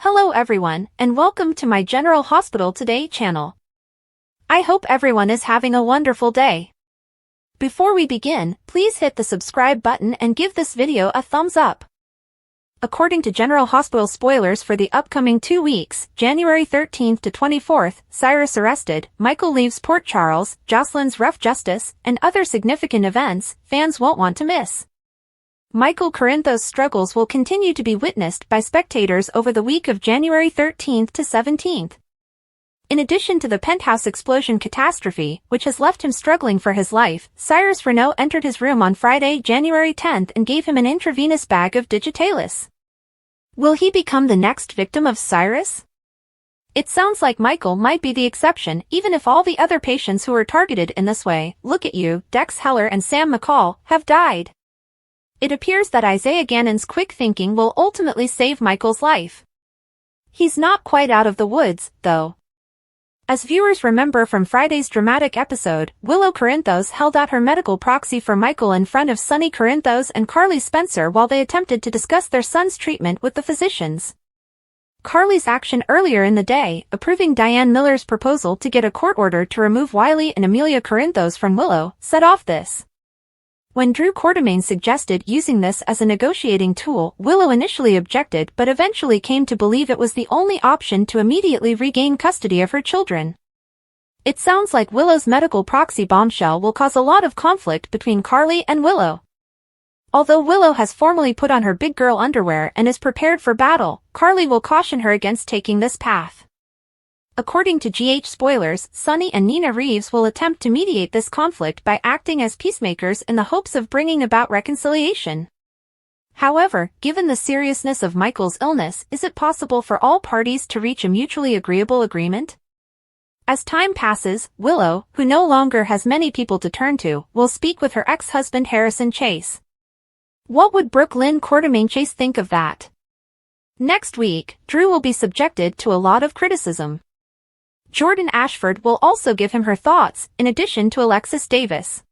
Hello everyone, and welcome to my General Hospital Today channel. I hope everyone is having a wonderful day. Before we begin, please hit the subscribe button and give this video a thumbs up. According to General Hospital spoilers for the upcoming 2 weeks, January 13th to 24th, Cyrus arrested, Michael leaves Port Charles, Josslyn's rough justice, and other significant events fans won't want to miss. Michael Corinthos' struggles will continue to be witnessed by spectators over the week of January 13th to 17th. In addition to the penthouse explosion catastrophe, which has left him struggling for his life, Cyrus Renaud entered his room on Friday, January 10th and gave him an intravenous bag of digitalis. Will he become the next victim of Cyrus? It sounds like Michael might be the exception, even if all the other patients who were targeted in this way, look at you, Dex Heller and Sam McCall, have died. It appears that Isaiah Gannon's quick thinking will ultimately save Michael's life. He's not quite out of the woods, though. As viewers remember from Friday's dramatic episode, Willow Corinthos held out her medical proxy for Michael in front of Sonny Corinthos and Carly Spencer while they attempted to discuss their son's treatment with the physicians. Carly's action earlier in the day, approving Diane Miller's proposal to get a court order to remove Wiley and Amelia Corinthos from Willow, set off this. When Drew Quartermaine suggested using this as a negotiating tool, Willow initially objected but eventually came to believe it was the only option to immediately regain custody of her children. It sounds like Willow's medical proxy bombshell will cause a lot of conflict between Carly and Willow. Although Willow has formally put on her big girl underwear and is prepared for battle, Carly will caution her against taking this path. According to GH spoilers, Sonny and Nina Reeves will attempt to mediate this conflict by acting as peacemakers in the hopes of bringing about reconciliation. However, given the seriousness of Michael's illness, is it possible for all parties to reach a mutually agreeable agreement? As time passes, Willow, who no longer has many people to turn to, will speak with her ex-husband Harrison Chase. What would Brooklyn Quartermaine Chase think of that? Next week, Drew will be subjected to a lot of criticism. Jordan Ashford will also give him her thoughts, in addition to Alexis Davis.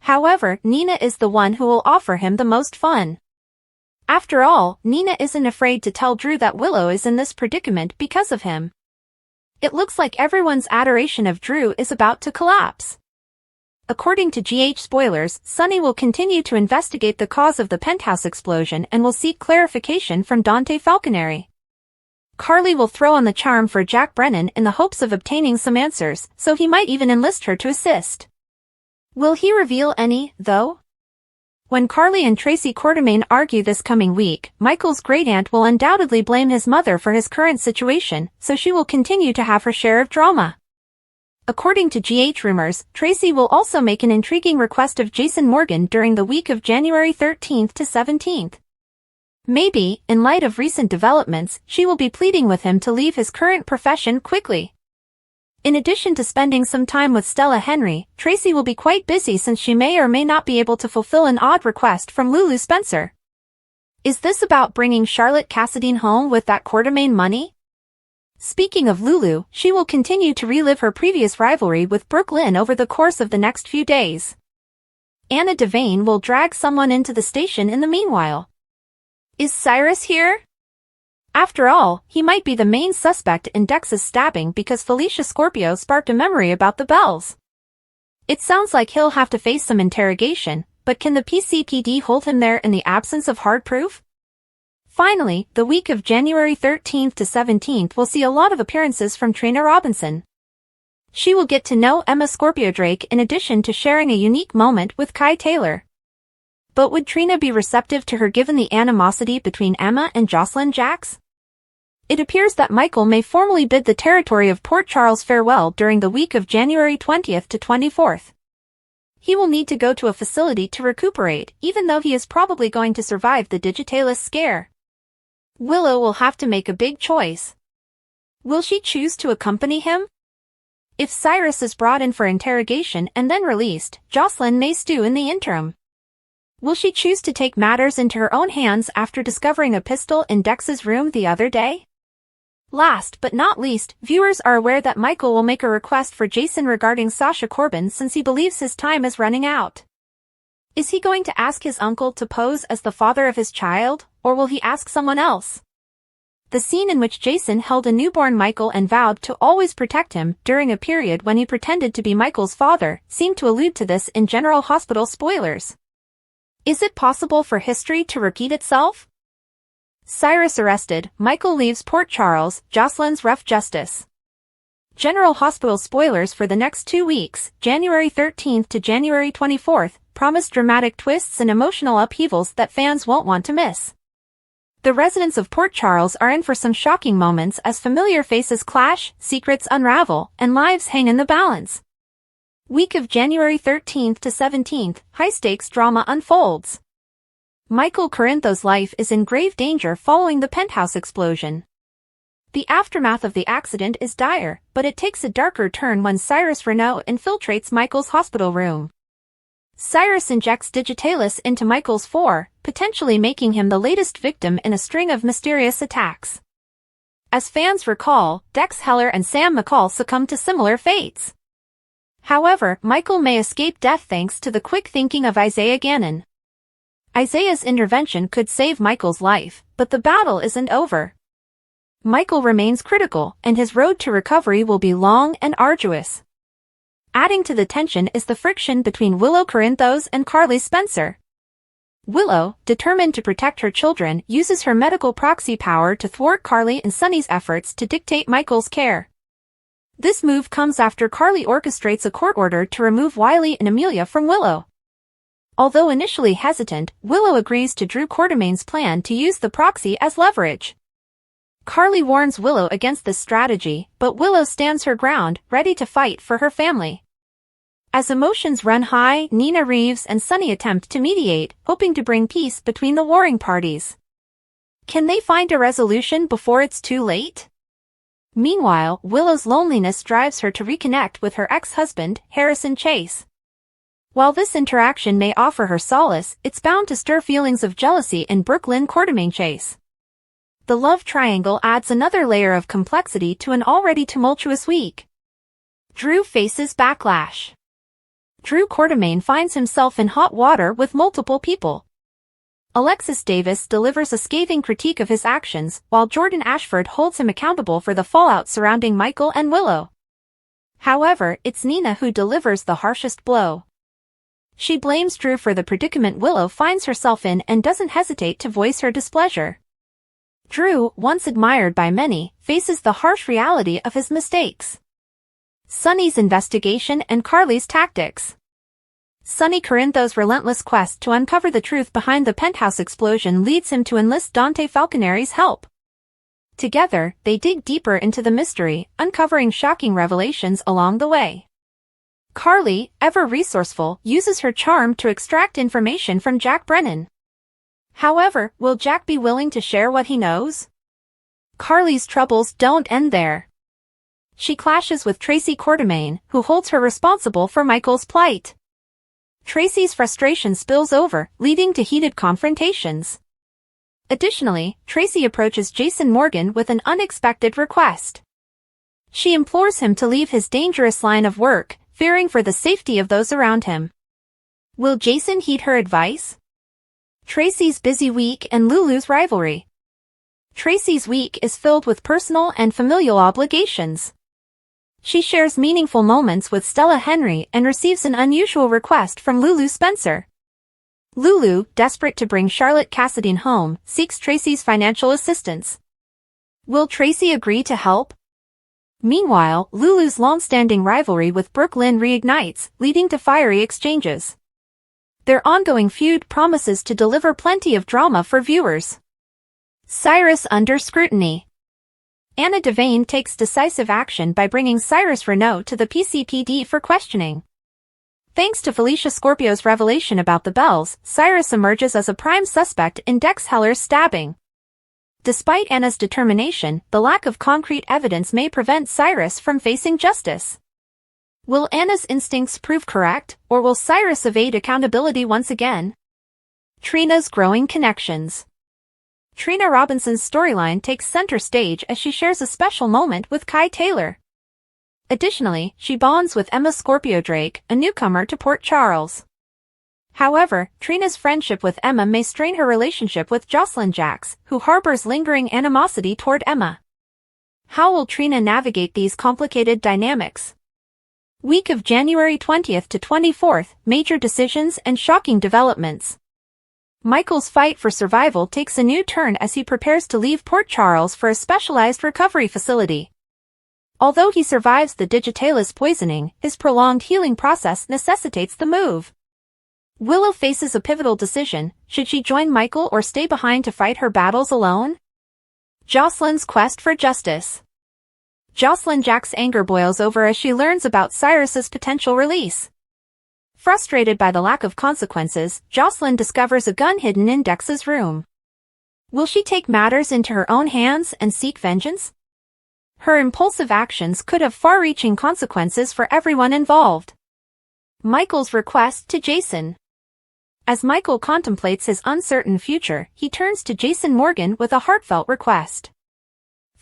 However, Nina is the one who will offer him the most fun. After all, Nina isn't afraid to tell Drew that Willow is in this predicament because of him. It looks like everyone's adoration of Drew is about to collapse. According to GH spoilers, Sonny will continue to investigate the cause of the penthouse explosion and will seek clarification from Dante Falconeri. Carly will throw on the charm for Jack Brennan in the hopes of obtaining some answers, so he might even enlist her to assist. Will he reveal any, though? When Carly and Tracy Quartermaine argue this coming week, Michael's great-aunt will undoubtedly blame his mother for his current situation, so she will continue to have her share of drama. According to GH rumors, Tracy will also make an intriguing request of Jason Morgan during the week of January 13th to 17th. Maybe, in light of recent developments, she will be pleading with him to leave his current profession quickly. In addition to spending some time with Stella Henry, Tracy will be quite busy since she may or may not be able to fulfill an odd request from Lulu Spencer. Is this about bringing Charlotte Cassadine home with that Quartermaine money? Speaking of Lulu, she will continue to relive her previous rivalry with Brooklyn over the course of the next few days. Anna Devane will drag someone into the station in the meanwhile. Is Cyrus here? After all, he might be the main suspect in Dex's stabbing because Felicia Scorpio sparked a memory about the bells. It sounds like he'll have to face some interrogation, but can the PCPD hold him there in the absence of hard proof? Finally, the week of January 13th to 17th will see a lot of appearances from Trina Robinson. She will get to know Emma Scorpio Drake in addition to sharing a unique moment with Kai Taylor. But would Trina be receptive to her given the animosity between Emma and Josslyn Jax? It appears that Michael may formally bid the territory of Port Charles farewell during the week of January 20th to 24th. He will need to go to a facility to recuperate, even though he is probably going to survive the digitalis scare. Willow will have to make a big choice. Will she choose to accompany him? If Cyrus is brought in for interrogation and then released, Josslyn may stew in the interim. Will she choose to take matters into her own hands after discovering a pistol in Dex's room the other day? Last but not least, viewers are aware that Michael will make a request for Jason regarding Sasha Corbin since he believes his time is running out. Is he going to ask his uncle to pose as the father of his child, or will he ask someone else? the scene in which Josslyn held a newborn Michael and vowed to always protect him during a period when he pretended to be Michael's father seemed to allude to this in General Hospital spoilers. Is it possible for history to repeat itself? Cyrus arrested, Michael leaves Port Charles, Josslyn's rough justice. General Hospital spoilers for the next 2 weeks, January 13th to January 24th, promise dramatic twists and emotional upheavals that fans won't want to miss. The residents of Port Charles are in for some shocking moments as familiar faces clash, secrets unravel, and lives hang in the balance. Week of January 13th to 17th, high-stakes drama unfolds. Michael Corinthos' life is in grave danger following the penthouse explosion. The aftermath of the accident is dire, but it takes a darker turn when Cyrus Renault infiltrates Michael's hospital room. Cyrus injects digitalis into Michael's fore, potentially making him the latest victim in a string of mysterious attacks. As fans recall, Dex Heller and Sam McCall succumbed to similar fates. However, Michael may escape death thanks to the quick thinking of Isaiah Gannon. Isaiah's intervention could save Michael's life, but the battle isn't over. Michael remains critical, and his road to recovery will be long and arduous. Adding to the tension is the friction between Willow Corinthos and Carly Spencer. Willow, determined to protect her children, uses her medical proxy power to thwart Carly and Sonny's efforts to dictate Michael's care. This move comes after Carly orchestrates a court order to remove Wiley and Amelia from Willow. Although initially hesitant, Willow agrees to Drew Quartermain's plan to use the proxy as leverage. Carly warns Willow against this strategy, but Willow stands her ground, ready to fight for her family. As emotions run high, Nina Reeves and Sonny attempt to mediate, hoping to bring peace between the warring parties. Can they find a resolution before it's too late? Meanwhile, Willow's loneliness drives her to reconnect with her ex-husband, Harrison Chase. While this interaction may offer her solace, it's bound to stir feelings of jealousy in Brooklyn Quartermain Chase. The love triangle adds another layer of complexity to an already tumultuous week. Drew faces backlash. Drew Quartermain finds himself in hot water with multiple people. Alexis Davis delivers a scathing critique of his actions, while Jordan Ashford holds him accountable for the fallout surrounding Michael and Willow. However, it's Nina who delivers the harshest blow. She blames Drew for the predicament Willow finds herself in and doesn't hesitate to voice her displeasure. Drew, once admired by many, faces the harsh reality of his mistakes. Sonny's investigation and Carly's tactics. Sonny Corinthos' relentless quest to uncover the truth behind the penthouse explosion leads him to enlist Dante Falconeri's help. Together, they dig deeper into the mystery, uncovering shocking revelations along the way. Carly, ever resourceful, uses her charm to extract information from Jack Brennan. However, will Jack be willing to share what he knows? Carly's troubles don't end there. She clashes with Tracy Quartermain, who holds her responsible for Michael's plight. Tracy's frustration spills over, leading to heated confrontations. Additionally, Tracy approaches Jason Morgan with an unexpected request. She implores him to leave his dangerous line of work, fearing for the safety of those around him. Will Jason heed her advice? Tracy's busy week and Lulu's rivalry. Tracy's week is filled with personal and familial obligations. She shares meaningful moments with Stella Henry and receives an unusual request from Lulu Spencer. Lulu, desperate to bring Charlotte Cassadine home, seeks Tracy's financial assistance. Will Tracy agree to help? Meanwhile, Lulu's long-standing rivalry with Brooke Lynn reignites, leading to fiery exchanges. Their ongoing feud promises to deliver plenty of drama for viewers. Cyrus under scrutiny. Anna Devane takes decisive action by bringing Cyrus Renault to the PCPD for questioning. Thanks to Felicia Scorpio's revelation about the bells, Cyrus emerges as a prime suspect in Dex Heller's stabbing. Despite Anna's determination, the lack of concrete evidence may prevent Cyrus from facing justice. Will Anna's instincts prove correct, or will Cyrus evade accountability once again? Trina's growing connections. Trina Robinson's storyline takes center stage as she shares a special moment with Kai Taylor. Additionally, she bonds with Emma Scorpio Drake, a newcomer to Port Charles. However, Trina's friendship with Emma may strain her relationship with Josslyn Jax, who harbors lingering animosity toward Emma. How will Trina navigate these complicated dynamics? Week of January 20th to 24th, major decisions and shocking developments. Michael's fight for survival takes a new turn as he prepares to leave Port Charles for a specialized recovery facility. Although he survives the digitalis poisoning, his prolonged healing process necessitates the move. Willow faces a pivotal decision: should she join Michael or stay behind to fight her battles alone? Josslyn's quest for justice. Josslyn Jax's anger boils over as she learns about Cyrus's potential release. Frustrated by the lack of consequences, Josslyn discovers a gun hidden in Dex's room. Will she take matters into her own hands and seek vengeance? Her impulsive actions could have far-reaching consequences for everyone involved. Michael's request to Jason. As Michael contemplates his uncertain future, he turns to Jason Morgan with a heartfelt request.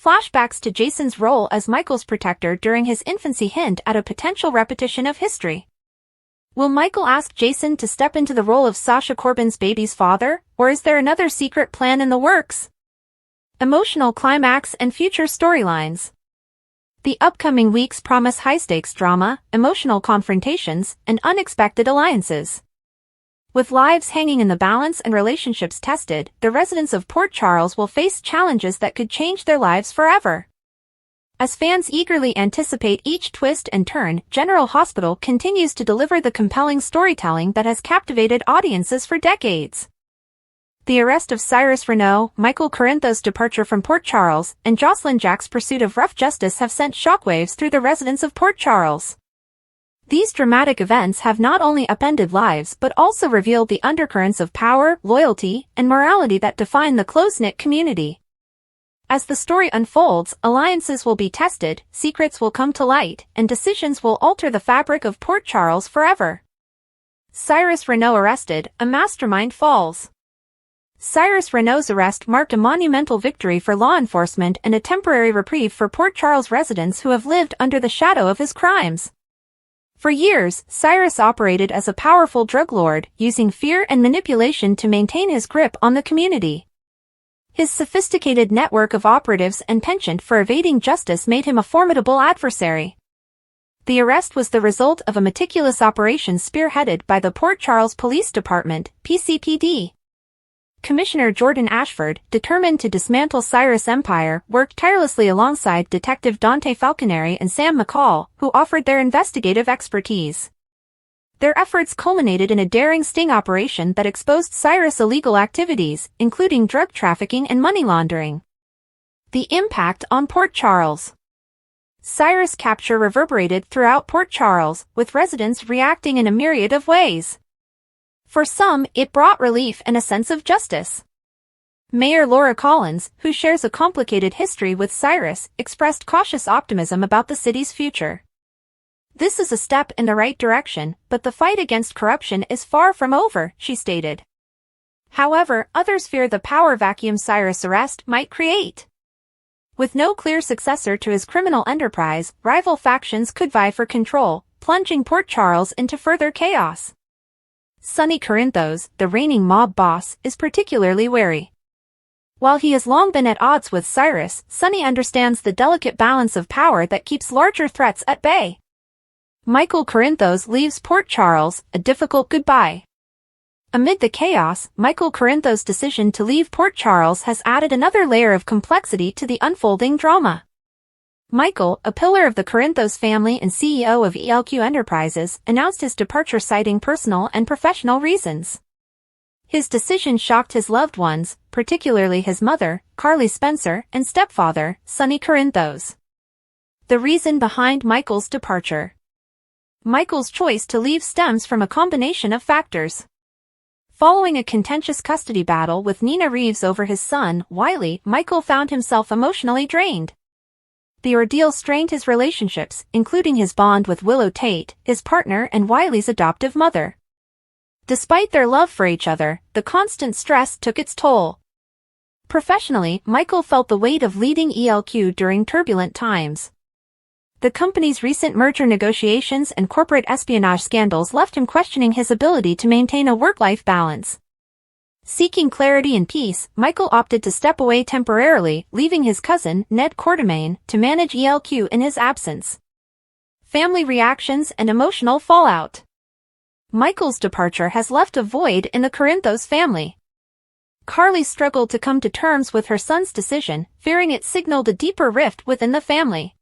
Flashbacks to Jason's role as Michael's protector during his infancy hint at a potential repetition of history. Will Michael ask Jason to step into the role of Sasha Corbin's baby's father, or is there another secret plan in the works? Emotional climax and future storylines. The upcoming weeks promise high-stakes drama, emotional confrontations, and unexpected alliances. With lives hanging in the balance and relationships tested, the residents of Port Charles will face challenges that could change their lives forever. As fans eagerly anticipate each twist and turn, General Hospital continues to deliver the compelling storytelling that has captivated audiences for decades. The arrest of Cyrus Renault, Michael Corinthos' departure from Port Charles, and Josslyn Jax's pursuit of rough justice have sent shockwaves through the residents of Port Charles. These dramatic events have not only upended lives but also revealed the undercurrents of power, loyalty, and morality that define the close-knit community. As the story unfolds, alliances will be tested, secrets will come to light, and decisions will alter the fabric of Port Charles forever. Cyrus Renault arrested, a mastermind falls. Cyrus Renault's arrest marked a monumental victory for law enforcement and a temporary reprieve for Port Charles residents who have lived under the shadow of his crimes. For years, Cyrus operated as a powerful drug lord, using fear and manipulation to maintain his grip on the community. His sophisticated network of operatives and penchant for evading justice made him a formidable adversary. The arrest was the result of a meticulous operation spearheaded by the Port Charles Police Department, PCPD. Commissioner Jordan Ashford, determined to dismantle Cyrus' empire, worked tirelessly alongside Detective Dante Falconeri and Sam McCall, who offered their investigative expertise. Their efforts culminated in a daring sting operation that exposed Cyrus' illegal activities, including drug trafficking and money laundering. The impact on Port Charles. Cyrus' capture reverberated throughout Port Charles, with residents reacting in a myriad of ways. For some, it brought relief and a sense of justice. Mayor Laura Collins, who shares a complicated history with Cyrus, expressed cautious optimism about the city's future. "This is a step in the right direction, but the fight against corruption is far from over," she stated. However, others fear the power vacuum Cyrus' arrest might create. With no clear successor to his criminal enterprise, rival factions could vie for control, plunging Port Charles into further chaos. Sonny Corinthos, the reigning mob boss, is particularly wary. While he has long been at odds with Cyrus, Sonny understands the delicate balance of power that keeps larger threats at bay. Michael Corinthos leaves Port Charles, a difficult goodbye. Amid the chaos, Michael Corinthos' decision to leave Port Charles has added another layer of complexity to the unfolding drama. Michael, a pillar of the Corinthos family and CEO of ELQ Enterprises, announced his departure citing personal and professional reasons. His decision shocked his loved ones, particularly his mother, Carly Spencer, and stepfather, Sonny Corinthos. The reason behind Michael's departure. Michael's choice to leave stems from a combination of factors. Following a contentious custody battle with Nina Reeves over his son, Wiley, Michael found himself emotionally drained. The ordeal strained his relationships, including his bond with Willow Tate, his partner and Wiley's adoptive mother. Despite their love for each other, the constant stress took its toll. Professionally, Michael felt the weight of leading ELQ during turbulent times. The company's recent merger negotiations and corporate espionage scandals left him questioning his ability to maintain a work-life balance. Seeking clarity and peace, Michael opted to step away temporarily, leaving his cousin, Ned Quartermain, to manage ELQ in his absence. Family reactions and emotional fallout. Michael's departure has left a void in the Corinthos family. Carly struggled to come to terms with her son's decision, fearing it signaled a deeper rift within the family.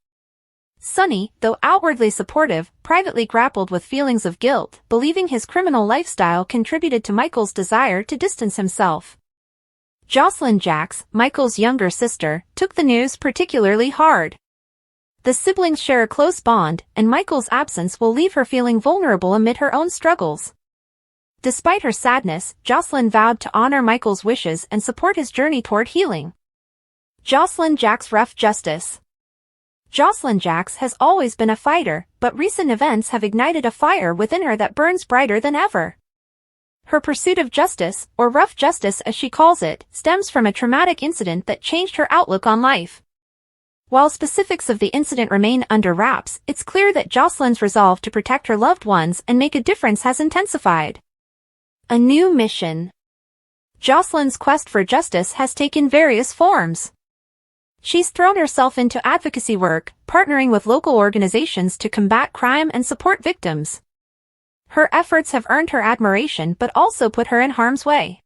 Sonny, though outwardly supportive, privately grappled with feelings of guilt, believing his criminal lifestyle contributed to Michael's desire to distance himself. Josslyn Jax, Michael's younger sister, took the news particularly hard. The siblings share a close bond, and Michael's absence will leave her feeling vulnerable amid her own struggles. Despite her sadness, Josslyn vowed to honor Michael's wishes and support his journey toward healing. Josslyn Jax rough justice. Josslyn Jax has always been a fighter, but recent events have ignited a fire within her that burns brighter than ever. Her pursuit of justice, or rough justice as she calls it, stems from a traumatic incident that changed her outlook on life. While specifics of the incident remain under wraps, it's clear that Josslyn's resolve to protect her loved ones and make a difference has intensified. A new mission. Josslyn's quest for justice has taken various forms. She's thrown herself into advocacy work, partnering with local organizations to combat crime and support victims. Her efforts have earned her admiration but also put her in harm's way.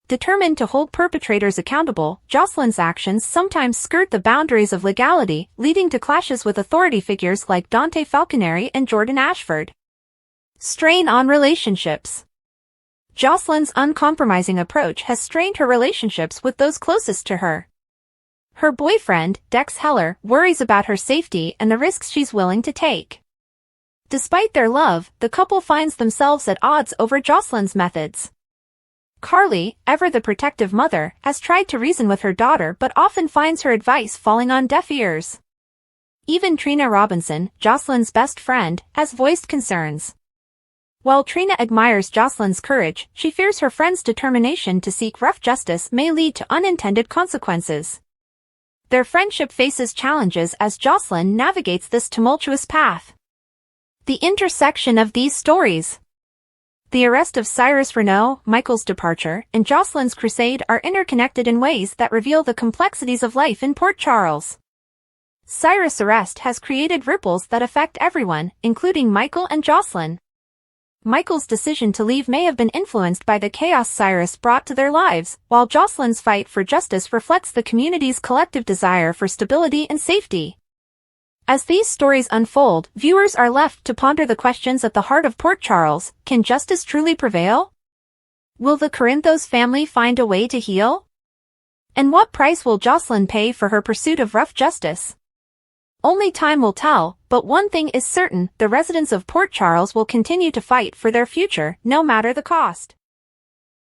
Determined to hold perpetrators accountable, Josslyn's actions sometimes skirt the boundaries of legality, leading to clashes with authority figures like Dante Falconeri and Jordan Ashford. Strain on relationships. Josslyn's uncompromising approach has strained her relationships with those closest to her. Her boyfriend, Dex Heller, worries about her safety and the risks she's willing to take. Despite their love, the couple finds themselves at odds over Josslyn's methods. Carly, ever the protective mother, has tried to reason with her daughter but often finds her advice falling on deaf ears. Even Trina Robinson, Josslyn's best friend, has voiced concerns. While Trina admires Josslyn's courage, she fears her friend's determination to seek rough justice may lead to unintended consequences. Their friendship faces challenges as Josslyn navigates this tumultuous path. The intersection of these stories. The arrest of Cyrus Renaud, Michael's departure, and Josslyn's crusade are interconnected in ways that reveal the complexities of life in Port Charles. Cyrus' arrest has created ripples that affect everyone, including Michael and Josslyn. Michael's decision to leave may have been influenced by the chaos Cyrus brought to their lives, while Josslyn's fight for justice reflects the community's collective desire for stability and safety. As these stories unfold, viewers are left to ponder the questions at the heart of Port Charles: can justice truly prevail? Will the Corinthos family find a way to heal? And what price will Josslyn pay for her pursuit of rough justice? Only time will tell, but one thing is certain: the residents of Port Charles will continue to fight for their future, no matter the cost.